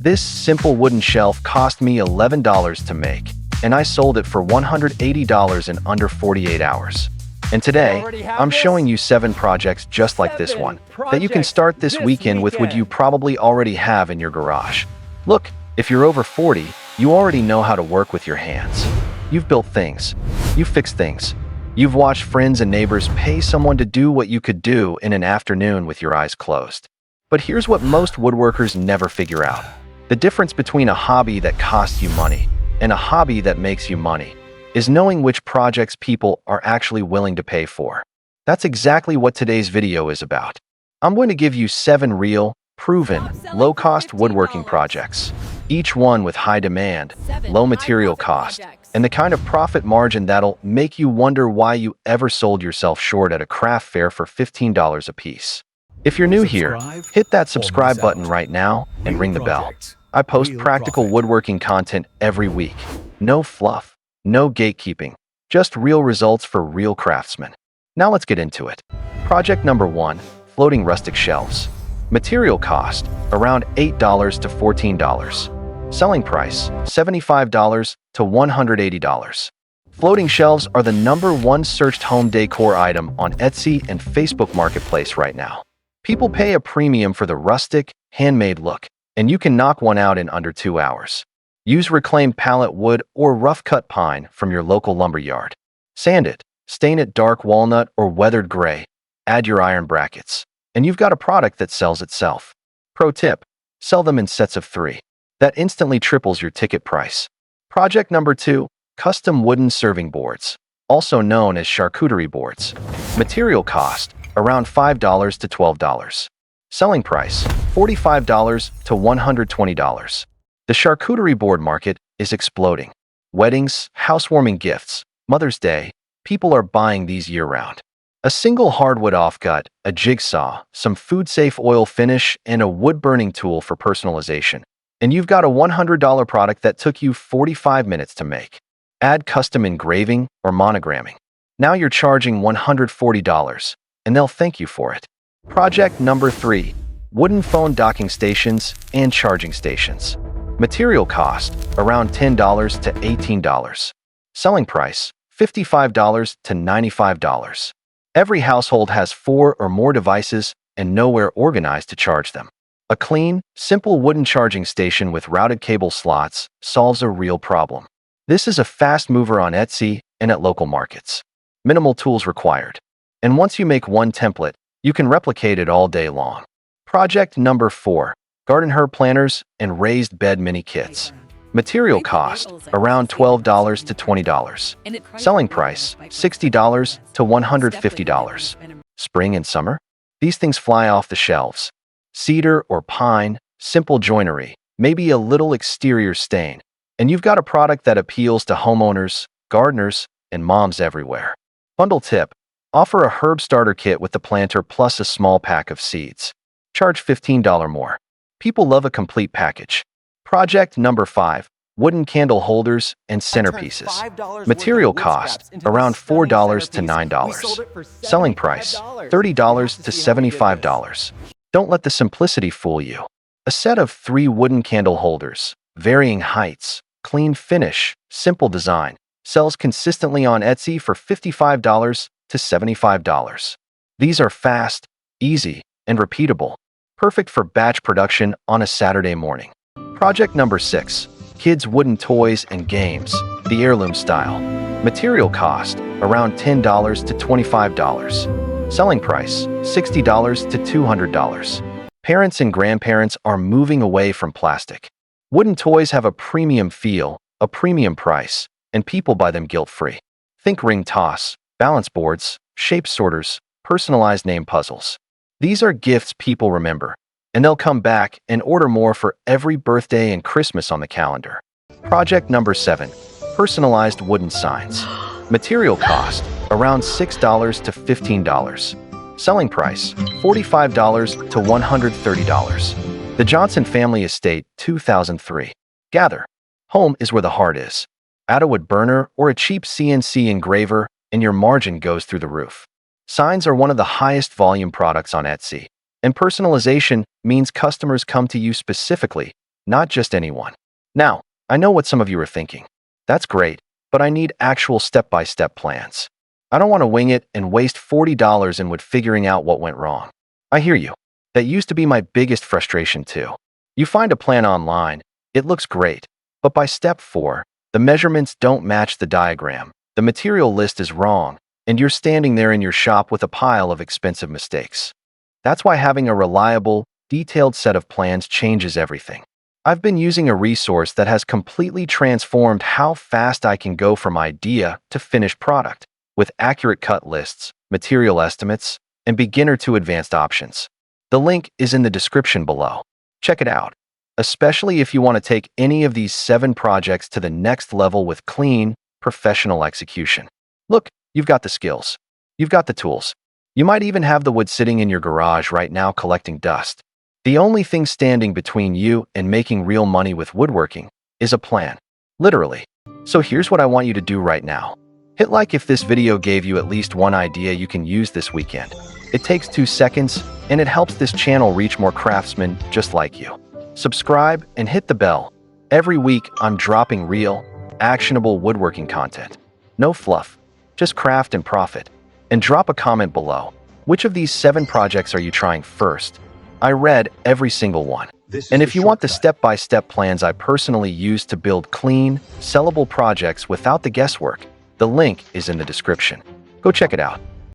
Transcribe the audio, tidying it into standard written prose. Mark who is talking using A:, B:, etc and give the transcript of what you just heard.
A: This simple wooden shelf cost me $11 to make, and I sold it for $180 in under 48 hours. And today, I'm showing you 7 projects just like this one that you can start this weekend with what you probably already have in your garage. Look, if you're over 40, you already know how to work with your hands. You've built things. You've fixed things. You've watched friends and neighbors pay someone to do what you could do in an afternoon with your eyes closed. But here's what most woodworkers never figure out. The difference between a hobby that costs you money and a hobby that makes you money is knowing which projects people are actually willing to pay for. That's exactly what today's video is about. I'm going to give you 7 real, proven, low-cost woodworking projects, each one with high demand, low material cost, and the kind of profit margin that'll make you wonder why you ever sold yourself short at a craft fair for $15 a piece. If you're new here, hit that subscribe button right now and ring the bell. I post practical woodworking content every week. No fluff, no gatekeeping, just real results for real craftsmen. Now let's get into it. Project number 1, floating rustic shelves. Material cost, around $8 to $14. Selling price, $75 to $180. Floating shelves are the #1 searched home decor item on Etsy and Facebook Marketplace right now. People pay a premium for the rustic, handmade look, and you can knock one out in under 2 hours. Use reclaimed pallet wood or rough-cut pine from your local lumber yard. Sand it, stain it dark walnut or weathered gray, add your iron brackets, and you've got a product that sells itself. Pro tip, sell them in sets of 3. That instantly triples your ticket price. Project number 2, custom wooden serving boards, also known as charcuterie boards. Material cost, around $5 to $12. Selling price, $45 to $120. The charcuterie board market is exploding. Weddings, housewarming gifts, Mother's Day, people are buying these year-round. A single hardwood offcut, a jigsaw, some food-safe oil finish, and a wood-burning tool for personalization. And you've got a $100 product that took you 45 minutes to make. Add custom engraving or monogramming. Now you're charging $140, and they'll thank you for it. Project number 3, wooden phone docking stations and charging stations. Material cost, around $10 to $18. Selling price, $55 to $95. Every household has 4 or more devices and nowhere organized to charge them. A clean, simple wooden charging station with routed cable slots solves a real problem. This is a fast mover on Etsy and at local markets. Minimal tools required. And once you make one template, you can replicate it all day long. Project number 4, garden herb planters and raised bed mini kits. Material cost, around $12 to $20. Selling price, $60 to $150. Spring and summer? These things fly off the shelves. Cedar or pine, simple joinery, maybe a little exterior stain, and you've got a product that appeals to homeowners, gardeners, and moms everywhere. Bundle tip, offer a herb starter kit with the planter plus a small pack of seeds. Charge $15 more. People love a complete package. Project number 5, wooden candle holders and centerpieces. Material cost, around $4 to $9. Selling price, $30 to $75. Don't let the simplicity fool you. A set of 3 wooden candle holders, varying heights, clean finish, simple design, sells consistently on Etsy for $55 to $75. These are fast, easy, and repeatable, perfect for batch production on a Saturday morning. Project number 6, kids' wooden toys and games, the heirloom style. Material cost, around $10 to $25. Selling price, $60 to $200. Parents and grandparents are moving away from plastic. Wooden toys have a premium feel, a premium price, and people buy them guilt-free. Think ring toss, balance boards, shape sorters, personalized name puzzles. These are gifts people remember, and they'll come back and order more for every birthday and Christmas on the calendar. Project number 7, personalized wooden signs. Material cost, around $6 to $15. Selling price, $45 to $130. The Johnson Family Estate, 2003. Gather. Home is where the heart is. Add a wood burner or a cheap CNC engraver, and your margin goes through the roof. Signs are one of the highest volume products on Etsy, and personalization means customers come to you specifically not just anyone. Now, I know what some of you are thinking. That's great, but I need actual step-by-step plans. I don't want to wing it and waste $40 in wood figuring out what went wrong. I hear you. That used to be my biggest frustration too. You find a plan online, it looks great, but by step 4, the measurements don't match the diagram, the material list is wrong, and you're standing there in your shop with a pile of expensive mistakes. That's why having a reliable, detailed set of plans changes everything. I've been using a resource that has completely transformed how fast I can go from idea to finished product, with accurate cut lists, material estimates, and beginner to advanced options. The link is in the description below. Check it out, especially if you want to take any of these 7 projects to the next level with clean, professional execution. Look, you've got the skills. You've got the tools. You might even have the wood sitting in your garage right now collecting dust. The only thing standing between you and making real money with woodworking is a plan. Literally. So here's what I want you to do right now. Hit like if this video gave you at least one idea you can use this weekend. It takes 2 seconds, and it helps this channel reach more craftsmen just like you. Subscribe and hit the bell. Every week, I'm dropping real, actionable woodworking content. No fluff, just craft and profit. And drop a comment below. Which of these 7 projects are you trying first? I read every single one. And if you want the step-by-step plans I personally use to build clean, sellable projects without the guesswork, the link is in the description. Go check it out.